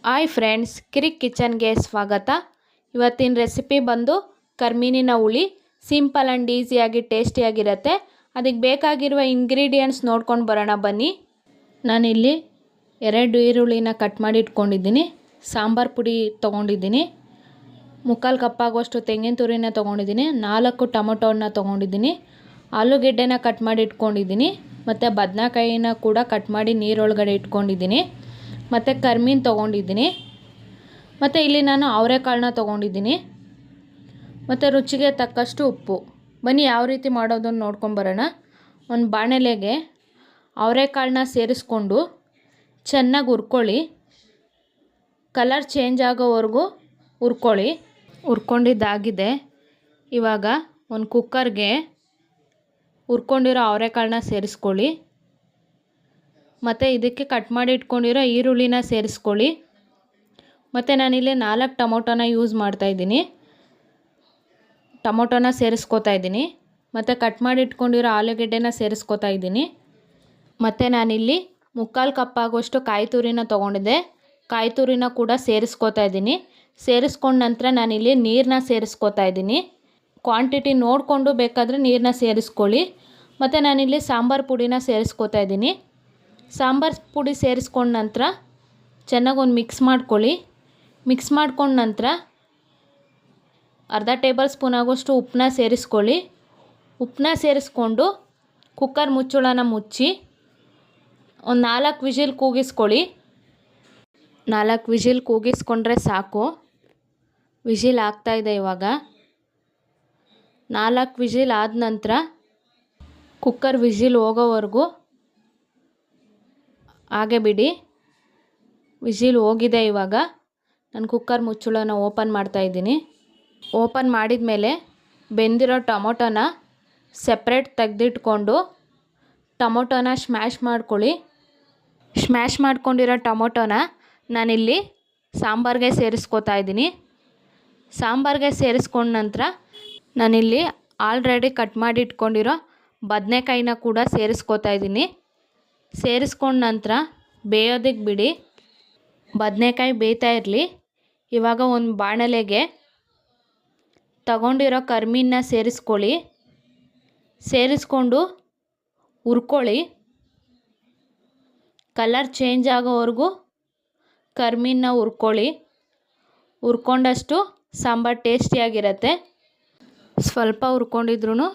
Hi friends, ಕಿರಿಕ್ ಕಿಚನ್ಗೆ ಸ್ವಾಗತ. ಇವತ್ತಿನ recipe ಬಂದು ಕರ್ಮೀನಿನ ಹುಳಿ. ಸಿಂಪಲ್ ಆ್ಯಂಡ್ ಈಸಿಯಾಗಿ ಟೇಸ್ಟಿಯಾಗಿರುತ್ತೆ. ಅದಕ್ಕೆ ಬೇಕಾಗಿರುವ ಇಂಗ್ರೀಡಿಯೆಂಟ್ಸ್ ನೋಡ್ಕೊಂಡು ಬರೋಣ ಬನ್ನಿ. ನಾನಿಲ್ಲಿ 2 ಈರುಳ್ಳಿನ ಕಟ್ ಮಾಡಿ ಇಟ್ಕೊಂಡಿದ್ದೀನಿ. ಸಾಂಬಾರು ಪುಡಿ ತೊಗೊಂಡಿದ್ದೀನಿ. 3/4 ಕಪ್ ಆಗುವಷ್ಟು ತೆಂಗಿನ ತುರಿನ ತೊಗೊಂಡಿದ್ದೀನಿ. 4 ಟೊಮೊಟೊನ ತೊಗೊಂಡಿದ್ದೀನಿ. ಆಲೂಗೆಡ್ಡೆನ ಕಟ್ ಮಾಡಿ ಇಟ್ಕೊಂಡಿದ್ದೀನಿ. ಮತ್ತು ಬದನೆಕಾಯಿನ ಕೂಡ ಕಟ್ ಮಾಡಿ ನೀರೊಳಗಡೆ ಇಟ್ಕೊಂಡಿದ್ದೀನಿ. ಮತ್ತು ಕರ್ಮೀನು ತೊಗೊಂಡಿದ್ದೀನಿ. ಮತ್ತು ಇಲ್ಲಿ ನಾನು ಅವರೆಕಾಳನ್ನ ತೊಗೊಂಡಿದ್ದೀನಿ. ಮತ್ತು ರುಚಿಗೆ ತಕ್ಕಷ್ಟು ಉಪ್ಪು. ಬನ್ನಿ ಯಾವ ರೀತಿ ಮಾಡೋದನ್ನು ನೋಡ್ಕೊಂಬರೋಣ. ಒಂದು ಬಾಣಲೆಗೆ ಅವರೆಕಾಳನ್ನ ಸೇರಿಸ್ಕೊಂಡು ಚೆನ್ನಾಗಿ ಹುರ್ಕೊಳ್ಳಿ. ಕಲರ್ ಚೇಂಜ್ ಆಗೋವರೆಗೂ ಹುರ್ಕೊಳ್ಳಿ. ಹುರ್ಕೊಂಡಿದ್ದಾಗಿದೆ. ಇವಾಗ ಒಂದು ಕುಕ್ಕರ್ಗೆ ಹುರ್ಕೊಂಡಿರೋ ಅವರೆಕಾಳನ್ನ ಸೇರಿಸ್ಕೊಳ್ಳಿ. ಮತ್ತು ಇದಕ್ಕೆ ಕಟ್ ಮಾಡಿ ಇಟ್ಕೊಂಡಿರೋ ಈರುಳ್ಳಿನ ಸೇರಿಸ್ಕೊಳ್ಳಿ. ಮತ್ತು ನಾನಿಲ್ಲಿ 4 ಟೊಮೊಟೊನ ಯೂಸ್ ಮಾಡ್ತಾಯಿದ್ದೀನಿ. ಟೊಮೊಟೊನ ಸೇರಿಸ್ಕೋತಾ ಇದ್ದೀನಿ. ಮತ್ತು ಕಟ್ ಮಾಡಿ ಇಟ್ಕೊಂಡಿರೋ ಆಲೂಗೆಡ್ಡೆನ ಸೇರಿಸ್ಕೋತಾ ಇದ್ದೀನಿ. ಮತ್ತು ನಾನಿಲ್ಲಿ 3/4 ಕಪ್ ಆಗುವಷ್ಟು ಕಾಯಿ ತುರಿನ ತೊಗೊಂಡಿದ್ದೆ. ಕಾಯಿ ತುರಿನ ಕೂಡ ಸೇರಿಸ್ಕೋತಾ ಇದ್ದೀನಿ. ಸೇರಿಸ್ಕೊಂಡ ನಂತರ ನಾನಿಲ್ಲಿ ನೀರನ್ನ ಸೇರಿಸ್ಕೋತಾ ಇದ್ದೀನಿ. ಕ್ವಾಂಟಿಟಿ ನೋಡಿಕೊಂಡು ಬೇಕಾದರೆ ನೀರನ್ನ ಸೇರಿಸ್ಕೊಳ್ಳಿ. ಮತ್ತು ನಾನಿಲ್ಲಿ ಸಾಂಬಾರು ಪುಡಿನ ಸೇರಿಸ್ಕೋತಾ ಇದ್ದೀನಿ. ಸಾಂಬಾರು ಪುಡಿ ಸೇರಿಸ್ಕೊಂಡ ನಂತರ ಚೆನ್ನಾಗಿ ಒಂದು ಮಿಕ್ಸ್ ಮಾಡ್ಕೊಳ್ಳಿ. ಮಿಕ್ಸ್ ಮಾಡ್ಕೊಂಡ ನಂತರ ಅರ್ಧ ಟೇಬಲ್ ಸ್ಪೂನ್ ಆಗೋಷ್ಟು ಉಪ್ಪನ್ನ ಸೇರಿಸ್ಕೊಳ್ಳಿ. ಉಪ್ಪನ್ನ ಸೇರಿಸ್ಕೊಂಡು ಕುಕ್ಕರ್ ಮುಚ್ಚಳನ ಮುಚ್ಚಿ ಒಂದು 4 ವಿಜಿಲ್ ಕೂಗಿಸ್ಕೊಳ್ಳಿ. 4 ವಿಜಿಲ್ ಕೂಗಿಸ್ಕೊಂಡ್ರೆ ಸಾಕು. ವಿಜಿಲ್ ಆಗ್ತಾಯಿದೆ ಇವಾಗ. 4 ವಿಜಿಲ್ ಆದ ನಂತರ ಕುಕ್ಕರ್ ವಿಜಿಲ್ ಹೋಗೋವರೆಗೂ ಹಾಗೆ ಬಿಡಿ. ವಿಜಿಲ್ ಹೋಗಿದೆ. ಇವಾಗ ನಾನು ಕುಕ್ಕರ್ ಮುಚ್ಚಳನ ಓಪನ್ ಮಾಡ್ತಾಯಿದ್ದೀನಿ. ಓಪನ್ ಮಾಡಿದ ಮೇಲೆ ಬೆಂದಿರೋ ಟೊಮೊಟೊನ ಸೆಪ್ರೇಟ್ ತೆಗೆದಿಟ್ಕೊಂಡು ಟೊಮೊಟೊನ ಸ್ಮ್ಯಾಶ್ ಮಾಡ್ಕೊಳ್ಳಿ. ಸ್ಮ್ಯಾಶ್ ಮಾಡ್ಕೊಂಡಿರೋ ಟೊಮೊಟೊನ ನಾನಿಲ್ಲಿ ಸಾಂಬಾರಿಗೆ ಸೇರಿಸ್ಕೋತಾ ಇದ್ದೀನಿ. ಸಾಂಬಾರಿಗೆ ಸೇರಿಸ್ಕೊಂಡ ನಂತರ ನಾನಿಲ್ಲಿ ಆಲ್ರೆಡಿ ಕಟ್ ಮಾಡಿ ಇಟ್ಕೊಂಡಿರೋ ಬದನೆಕಾಯಿನ ಕೂಡ ಸೇರಿಸ್ಕೋತಾ ಇದ್ದೀನಿ. ಸೇರಿಸ್ಕೊಂಡ ನಂತರ ಬೇಯೋದಕ್ಕೆ ಬಿಡಿ. ಬದನೆಕಾಯಿ ಬೇಯ್ತಾ ಇರಲಿ. ಇವಾಗ ಒಂದು ಬಾಣಲೆಗೆ ತಗೊಂಡಿರೋ ಕರ್ಮೀನ ಸೇರಿಸ್ಕೊಳ್ಳಿ. ಸೇರಿಸ್ಕೊಂಡು ಹುರ್ಕೊಳ್ಳಿ. ಕಲರ್ ಚೇಂಜ್ ಆಗೋವರೆಗೂ ಕರ್ಮೀನ ಹುರ್ಕೊಳ್ಳಿ. ಹುರ್ಕೊಂಡಷ್ಟು ಸಾಂಬಾರು ಟೇಸ್ಟಿಯಾಗಿರುತ್ತೆ. ಸ್ವಲ್ಪ ಹುರ್ಕೊಂಡಿದ್ರೂ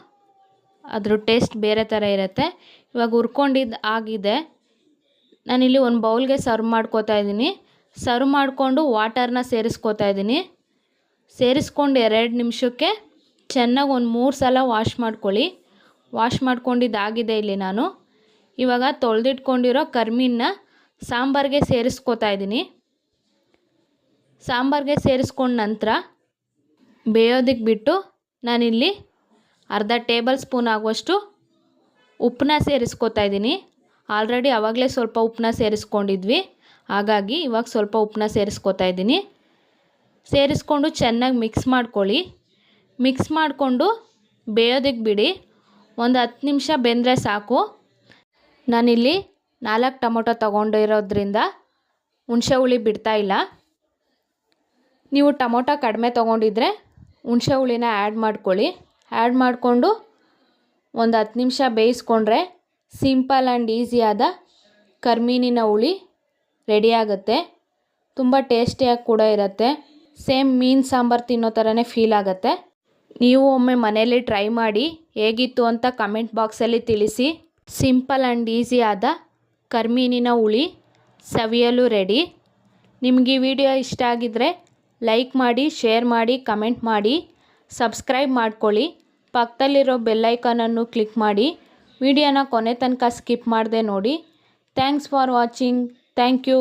ಅದ್ರ ಟೇಸ್ಟ್ ಬೇರೆ ಥರ ಇರುತ್ತೆ. ಇವಾಗ ಹುರ್ಕೊಂಡಿದ್ದು ಆಗಿದೆ. ನಾನಿಲ್ಲಿ ಒಂದು ಬೌಲ್ಗೆ ಸರ್ವ್ ಮಾಡ್ಕೋತಾ ಇದ್ದೀನಿ. ಸರ್ವ್ ಮಾಡಿಕೊಂಡು ವಾಟರ್ನ ಸೇರಿಸ್ಕೋತಾ ಇದ್ದೀನಿ. ಸೇರಿಸ್ಕೊಂಡು 2 ನಿಮಿಷಕ್ಕೆ ಚೆನ್ನಾಗಿ ಒಂದು 3 ಸಲ ವಾಶ್ ಮಾಡ್ಕೊಳ್ಳಿ. ವಾಶ್ ಮಾಡ್ಕೊಂಡಿದ್ದಾಗಿದೆ ಇಲ್ಲಿ ನಾನು. ಇವಾಗ ತೊಳೆದಿಟ್ಕೊಂಡಿರೋ ಕರ್ಮೀನ ಸಾಂಬಾರಿಗೆ ಸೇರಿಸ್ಕೋತಾ ಇದ್ದೀನಿ. ಸಾಂಬಾರಿಗೆ ಸೇರಿಸ್ಕೊಂಡ ನಂತರ ಬೇಯೋದಕ್ಕೆ ಬಿಟ್ಟು ನಾನಿಲ್ಲಿ ಅರ್ಧ ಟೇಬಲ್ ಸ್ಪೂನ್ ಆಗುವಷ್ಟು ಉಪ್ಪನ್ನ ಸೇರಿಸ್ಕೋತಾ ಇದ್ದೀನಿ. ಆಲ್ರೆಡಿ ಆವಾಗಲೇ ಸ್ವಲ್ಪ ಉಪ್ಪನ್ನ ಸೇರಿಸ್ಕೊಂಡಿದ್ವಿ. ಹಾಗಾಗಿ ಇವಾಗ ಸ್ವಲ್ಪ ಉಪ್ಪನ್ನ ಸೇರಿಸ್ಕೋತಾ ಇದ್ದೀನಿ. ಸೇರಿಸ್ಕೊಂಡು ಚೆನ್ನಾಗಿ ಮಿಕ್ಸ್ ಮಾಡ್ಕೊಳ್ಳಿ. ಮಿಕ್ಸ್ ಮಾಡಿಕೊಂಡು ಬೇಯೋದಕ್ಕೆ ಬಿಡಿ. ಒಂದು 10 ನಿಮಿಷ ಬೆಂದರೆ ಸಾಕು. ನಾನಿಲ್ಲಿ 4 ಟೊಮೊಟೊ ತೊಗೊಂಡಿರೋದ್ರಿಂದ ಹುಣಸೆ ಹುಳಿ ಬಿಡ್ತಾಯಿಲ್ಲ. ನೀವು ಟೊಮೊಟೊ ಕಡಿಮೆ ತೊಗೊಂಡಿದ್ರೆ ಹುಣಸೆ ಹುಳಿನ ಆ್ಯಡ್ ಮಾಡ್ಕೊಳ್ಳಿ. ಆ್ಯಡ್ ಮಾಡಿಕೊಂಡು ಒಂದು 10 ನಿಮಿಷ ಬೇಯಿಸ್ಕೊಂಡ್ರೆ ಸಿಂಪಲ್ ಆ್ಯಂಡ್ ಈಸಿಯಾದ ಕರ್ಮೀನಿನ ಹುಳಿ ರೆಡಿಯಾಗುತ್ತೆ. ತುಂಬ ಟೇಸ್ಟಿಯಾಗಿ ಕೂಡ ಇರುತ್ತೆ. ಸೇಮ್ ಮೀನು ಸಾಂಬಾರು ತಿನ್ನೋ ಥರನೇ ಫೀಲ್ ಆಗುತ್ತೆ. ನೀವು ಒಮ್ಮೆ ಮನೇಲಿ ಟ್ರೈ ಮಾಡಿ ಹೇಗಿತ್ತು ಅಂತ ಕಮೆಂಟ್ ಬಾಕ್ಸಲ್ಲಿ ತಿಳಿಸಿ. ಸಿಂಪಲ್ ಆ್ಯಂಡ್ ಈಸಿಯಾದ ಕರ್ಮೀನಿನ ಹುಳಿ ಸವಿಯಲು ರೆಡಿ. ನಿಮಗೆ ಈ ವಿಡಿಯೋ ಇಷ್ಟ ಆಗಿದ್ದರೆ ಲೈಕ್ ಮಾಡಿ, ಶೇರ್ ಮಾಡಿ, ಕಮೆಂಟ್ ಮಾಡಿ, ಸಬ್ಸ್ಕ್ರೈಬ್ ಮಾಡ್ಕೊಳ್ಳಿ. ಪಕ್ಕದಲ್ಲಿರೋ ಬೆಲ್ಲೈಕನನ್ನು ಕ್ಲಿಕ್ ಮಾಡಿ. ವಿಡಿಯೋನ ಕೊನೆ ತನಕ ಸ್ಕಿಪ್ ಮಾಡದೆ ನೋಡಿ. Thanks for watching. Thank you.